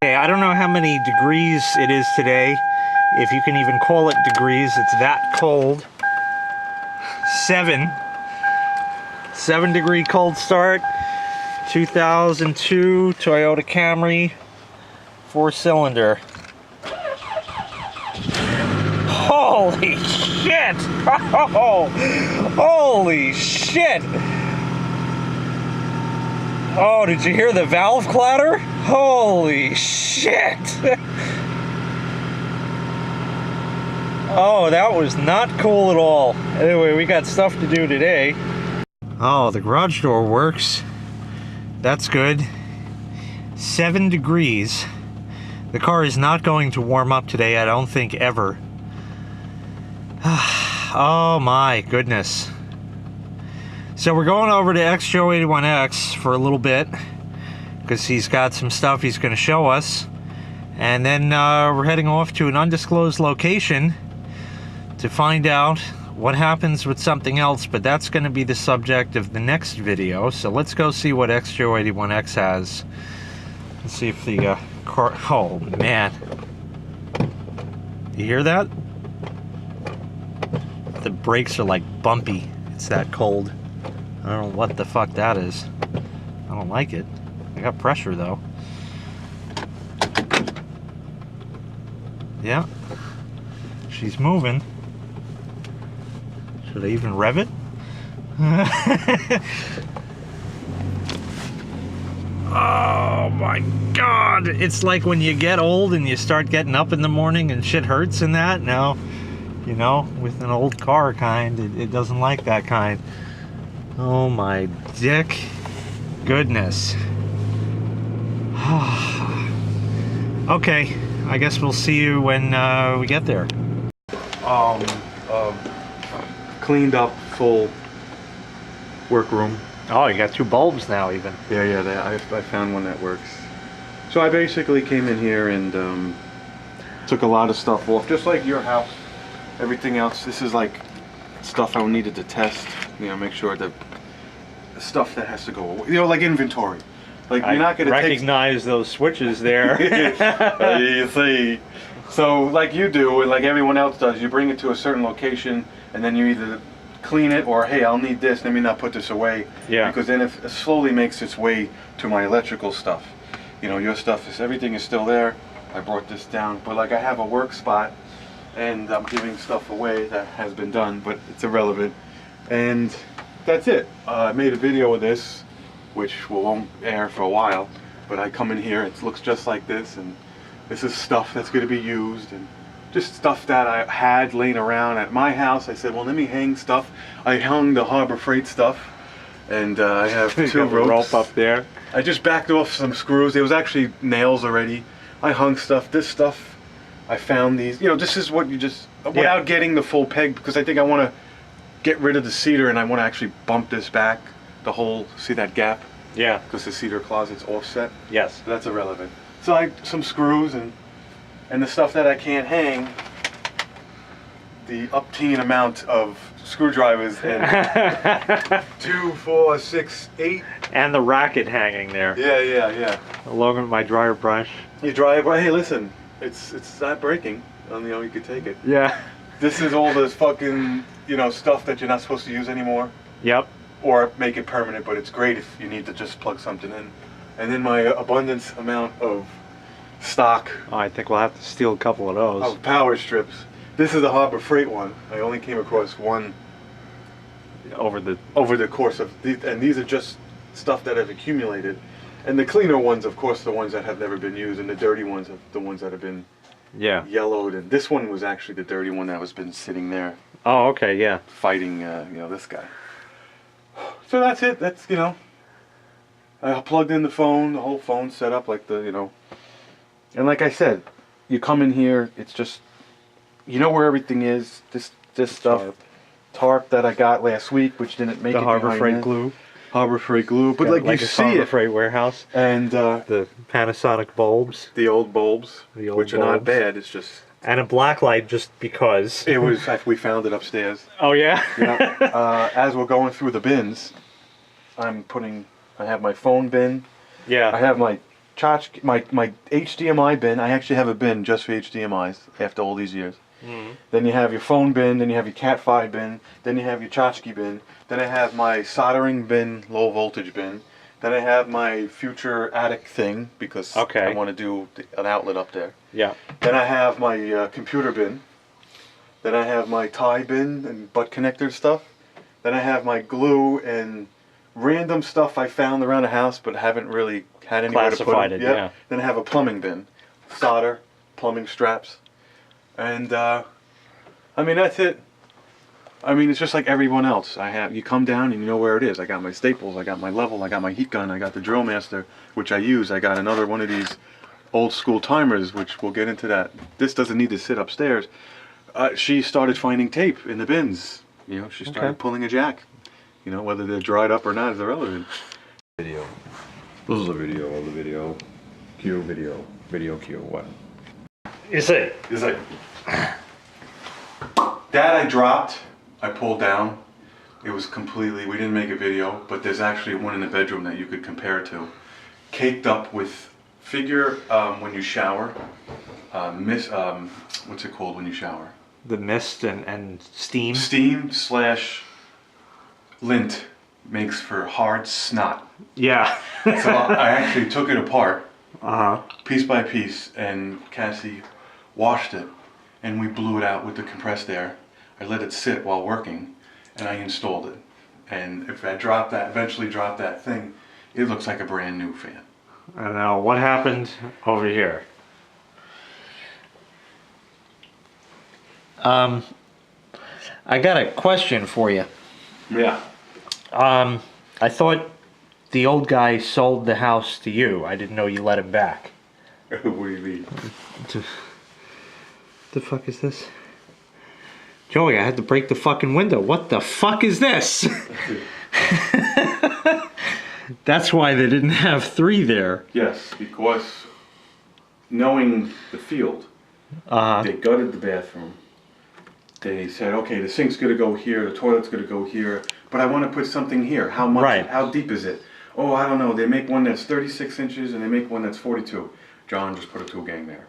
Okay, I don't know how many degrees it is today, if you can even call it degrees. It's that cold. 7-degree cold start. 2002 Toyota Camry, 4-cylinder. Holy shit! Oh, holy shit! Oh, did you hear the valve clatter? Holy shit! Oh, that was not cool at all. Anyway, we got stuff to do today. Oh, the garage door works. That's good. 7 degrees. The car is not going to warm up today, I don't think, ever. Oh my goodness. So we're going over to xjoe81x for a little bit because he's got some stuff he's going to show us, and then we're heading off to an undisclosed location to find out what happens with something else, but that's going to be the subject of the next video. So let's go see what xjoe81x has. Let's see if the car... Oh man, you hear that? The brakes are like bumpy. It's that cold. I don't know what the fuck that is. I don't like it. I got pressure though. Yeah. She's moving. Should I even rev it? Oh my god. It's like when you get old and you start getting up in the morning and shit hurts and that. Now, you know, with an old car kind, it doesn't like that kind. Oh my dick goodness. Okay, I guess we'll see you when we get there. Cleaned up, full workroom. Oh, you got 2 bulbs now even. Yeah, I found one that works. So I basically came in here and took a lot of stuff off, just like your house. Everything else, this is like stuff I needed to test, you know, make sure that the stuff that has to go away, you know, like inventory. Like you're not going to recognize those switches there. You see. So like you do and like everyone else does, you bring it to a certain location and then you either clean it or, hey, I'll need this, let me not put this away. Yeah. Because then it slowly makes its way to my electrical stuff. You know, your stuff is, everything is still there. I brought this down, but like I have a work spot and I'm giving stuff away that has been done, but it's irrelevant. And that's it. I made a video of this, which won't air for a while, but I come in here, it looks just like this, and this is stuff that's going to be used, and just stuff that I had laying around at my house. I said, well, let me hang stuff. I hung the Harbor Freight stuff, and I have 2 ropes up there. I just backed off some screws. There was actually nails already. I hung stuff. This stuff, I found these. You know, this is what you just, without getting the full peg, because I think I want to get rid of the cedar and I want to actually bump this back, the whole, see that gap? Yeah. Because the cedar closet's offset. Yes. So that's irrelevant. So I some screws and the stuff that I can't hang, the upteen amount of screwdrivers and 2, 4, 6, 8. And the racket hanging there. Yeah. Along with my dryer brush. You dry it, hey, listen, it's not breaking. You know, you could take it. Yeah. This is all this fucking, you know, stuff that you're not supposed to use anymore. Yep. Or make it permanent, but it's great if you need to just plug something in. And then my abundance amount of stock. Oh, I think we'll have to steal a couple of those. Of power strips. This is the Harbor Freight one. I only came across one over the course of these, and these are just stuff that have accumulated. And the cleaner ones, of course, the ones that have never been used, and the dirty ones are the ones that have been yellowed. And this one was actually the dirty one that was been sitting there. Oh, okay, yeah. Fighting, you know, this guy. So that's it. That's, you know, I plugged in the phone, the whole phone set up like the, you know. And like I said, you come in here, it's just, you know where everything is. This stuff, tarp that I got last week, which didn't make it. The Harbor Freight glue. Harbor Freight glue, but like you see Harbor it. Freight warehouse. And the Panasonic bulbs. The old bulbs, which are not bad. It's just. And a black light just because. It was, we found it upstairs. Oh yeah? Yeah. As we're going through the bins, I have my phone bin. Yeah. I have my my HDMI bin. I actually have a bin just for HDMIs after all these years. Then you have your phone bin, then you have your Cat5 bin, then you have your tchotchke bin, then I have my soldering bin, low voltage bin, then I have my future attic thing because I want to do an outlet up there. Yeah. Then I have my computer bin, then I have my tie bin and butt connector stuff, then I have my glue and random stuff I found around the house but haven't really had anywhere to put it. Yeah. Then I have a plumbing bin, solder, plumbing straps. And I mean, that's it. I mean, it's just like everyone else. You come down and you know where it is. I got my staples, I got my level, I got my heat gun, I got the drill master, which I use. I got another one of these old school timers, which we'll get into that. This doesn't need to sit upstairs. She started finding tape in the bins. You know, she started pulling a jack. You know, whether they're dried up or not is irrelevant. Video. This is a video of the video. Q video. Video Q. What? You see? It's like that I dropped, I pulled down. It was completely, we didn't make a video, but there's actually one in the bedroom that you could compare it to. Caked up with, figure when you shower, what's it called when you shower? The mist and steam. Steam slash lint makes for hard snot. Yeah. So I actually took it apart, Uh-huh. piece by piece, and Cassie washed it, and we blew it out with the compressed air. I let it sit while working, and I installed it. And if I eventually drop that thing, it looks like a brand new fan. And now what happened over here? I got a question for you. Yeah. I thought the old guy sold the house to you. I didn't know you let him back. What do you mean? The fuck is this? Joey, I had to break the fucking window. What the fuck is this? That's why they didn't have 3 there. Yes, because knowing the field, they gutted the bathroom. They said, okay, the sink's gonna go here, the toilet's gonna go here, but I want to put something here. How much? Right. How deep is it? Oh, I don't know. They make one that's 36 inches and they make one that's 42. John just put a 2-gang there.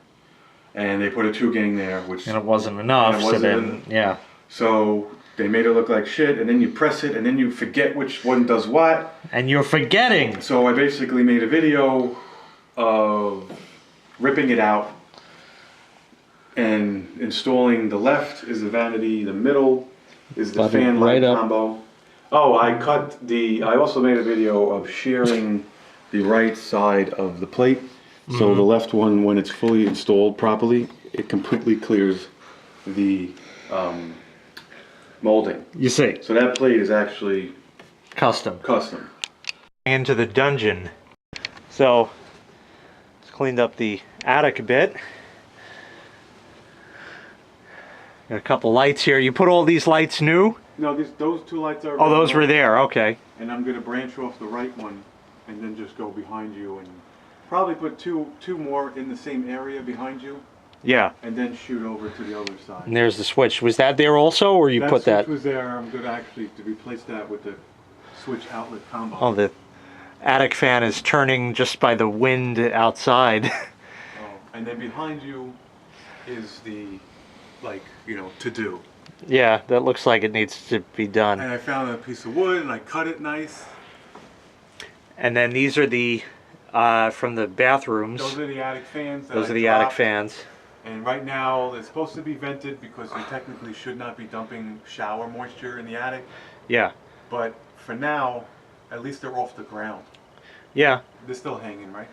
And they put a 2-gang there, which... And it wasn't enough, and it so wasn't then, yeah. So they made it look like shit, and then you press it, and then you forget which one does what. And you're forgetting. So I basically made a video of ripping it out and installing. The left is the vanity, the middle is the Button fan light right up. combo. Oh, I also made a video of shearing the right side of the plate. So the left one, when it's fully installed properly, it completely clears the molding. You see. So that plate is actually Custom. custom. Into the dungeon. So, it's cleaned up the attic a bit. Got a couple lights here. You put all these lights new? No, those 2 lights are... Oh, those were there. Okay. And I'm going to branch off the right one and then just go behind you and probably put two more in the same area behind you Yeah. and then shoot over to the other side. And there's the switch. Was that there also, or you put that? That switch was there. I'm going to actually replace that with the switch outlet combo. Oh, the attic fan is turning just by the wind outside. Oh, and then behind you is the, like, you know, to do. Yeah, that looks like it needs to be done. And I found a piece of wood and I cut it nice. And then these are the from the bathrooms. Those are the attic fans. Those are the attic fans. And right now they're supposed to be vented because you technically should not be dumping shower moisture in the attic. Yeah. But for now, at least they're off the ground. Yeah. They're still hanging, right?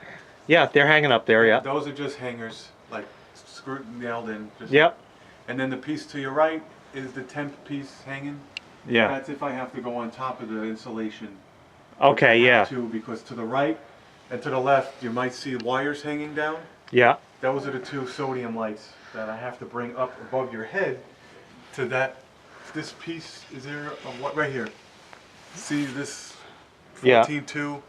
Yeah, they're hanging up there, yeah. Those are just hangers, like screwed and nailed in. Just, Yep. And then the piece to your right is the temp piece hanging. Yeah. That's if I have to go on top of the insulation. Okay, yeah. Because to the right and to the left, you might see wires hanging down. Yeah. Those are the 2 sodium lights that I have to bring up above your head to that. This piece is there, what right here. See this 14.2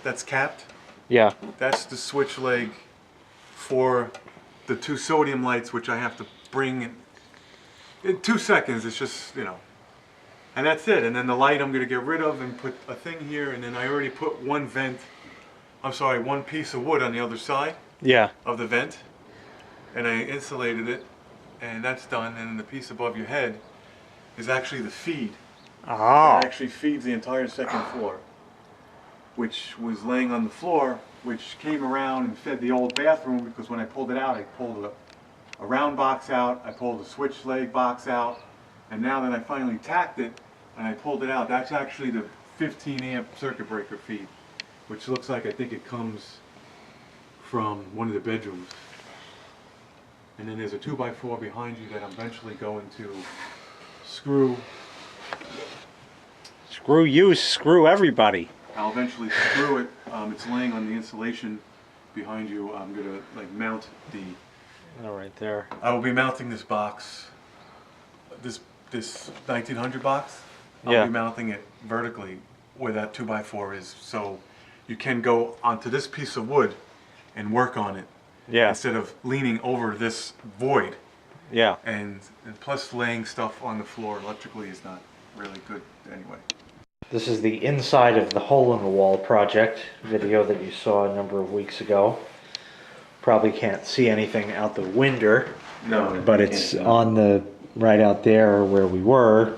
that's capped? Yeah. That's the switch leg for the 2 sodium lights, which I have to bring in 2 seconds. It's just, you know, and that's it. And then the light I'm going to get rid of and put a thing here. And then I already put one vent I'm sorry, one piece of wood on the other side Yeah. of the vent, and I insulated it, and that's done. And the piece above your head is actually the feed. Oh. It actually feeds the entire second floor, which was laying on the floor, which came around and fed the old bathroom, because when I pulled it out, I pulled a round box out, I pulled a switch leg box out, and now that I finally tacked it and I pulled it out, that's actually the 15 amp circuit breaker feed, which looks like, I think it comes from one of the bedrooms. And then there's a 2x4 behind you that I'm eventually going to screw. Screw you, screw everybody. I'll eventually screw it. It's laying on the insulation behind you. I'm gonna like mount the. Oh, right there. I will be mounting this box, this 1900 box. I'll Yeah. be mounting it vertically where that 2x4 is, so you can go onto this piece of wood and work on it. Yeah. Instead of leaning over this void. Yeah. And plus laying stuff on the floor electrically is not really good anyway. This is the inside of the hole in the wall project video that you saw a number of weeks ago. Probably can't see anything out the window, No, but it's on the right out there where we were.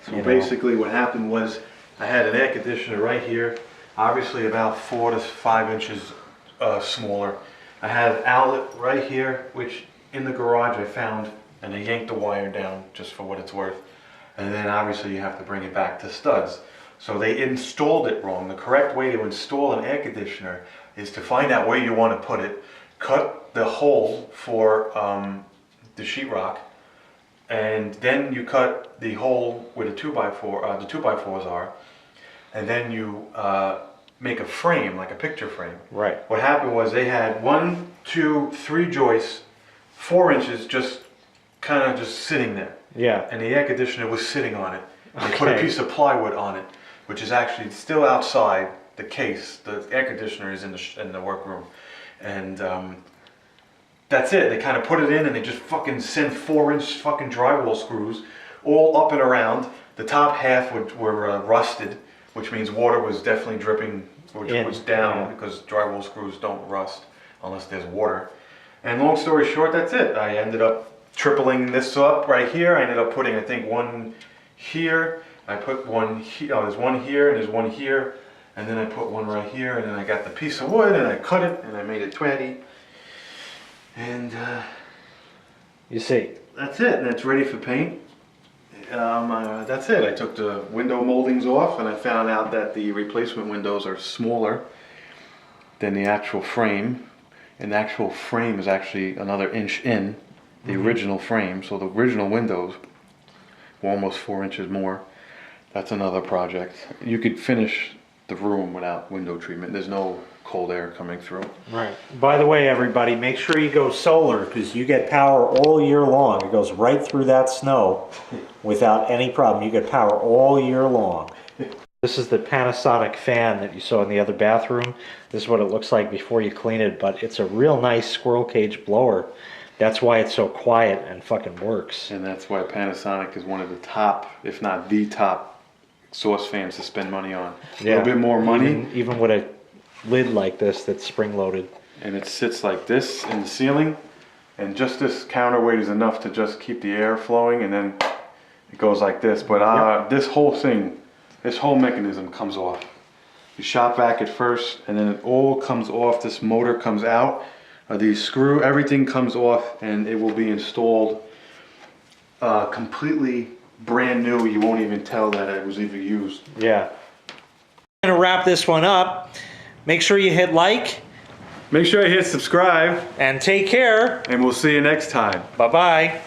So basically what happened was I had an air conditioner right here, obviously about 4 to 5 inches smaller. I had an outlet right here, which in the garage I found, and I yanked the wire down just for what it's worth. And then obviously you have to bring it back to studs. So they installed it wrong. The correct way to install an air conditioner is to find out where you want to put it, cut the hole for the sheetrock, and then you cut the hole where the 2x4, the 2x4s are, and then you make a frame, like a picture frame. Right. What happened was they had 1, 2, 3 joists, 4 inches just kind of just sitting there. Yeah. And the air conditioner was sitting on it. They put a Okay. piece of plywood on it, which is actually still outside the case. The air conditioner is in the workroom. And that's it. They kind of put it in and they just fucking sent 4-inch fucking drywall screws all up and around. The top half were rusted, which means water was definitely dripping, which In, was down, yeah. because drywall screws don't rust unless there's water. And long story short, that's it. I ended up tripling this up right here. I ended up putting, I think, one here. I put one here. Oh, there's one here and there's one here. And then I put one right here, and then I got the piece of wood and I cut it and I made it 20. And You see. that's it. And it's ready for paint. That's it. I took the window moldings off and I found out that the replacement windows are smaller than the actual frame. And the actual frame is actually another inch in the original frame. So the original windows were almost 4 inches more. That's another project. You could finish the room without window treatment. There's no cold air coming through. Right. By the way, everybody, make sure you go solar, because you get power all year long. It goes right through that snow without any problem. You get power all year long. This is the Panasonic fan that you saw in the other bathroom. This is what it looks like before you clean it, but it's a real nice squirrel cage blower. That's why it's so quiet and fucking works. And that's why Panasonic is one of the top, if not the top, exhaust fans to spend money on. A little bit more money. Even with a lid like this that's spring-loaded. And it sits like this in the ceiling. And just this counterweight is enough to just keep the air flowing, and then it goes like this. But this whole thing, this whole mechanism comes off. You shop vac it first, and then it all comes off. This motor comes out. The screw, everything comes off, and it will be installed completely brand new. You won't even tell that it was even used. Yeah. I'm gonna wrap this one up. Make sure you hit like. Make sure you hit subscribe, And take care. and we'll see you next time. Bye-bye.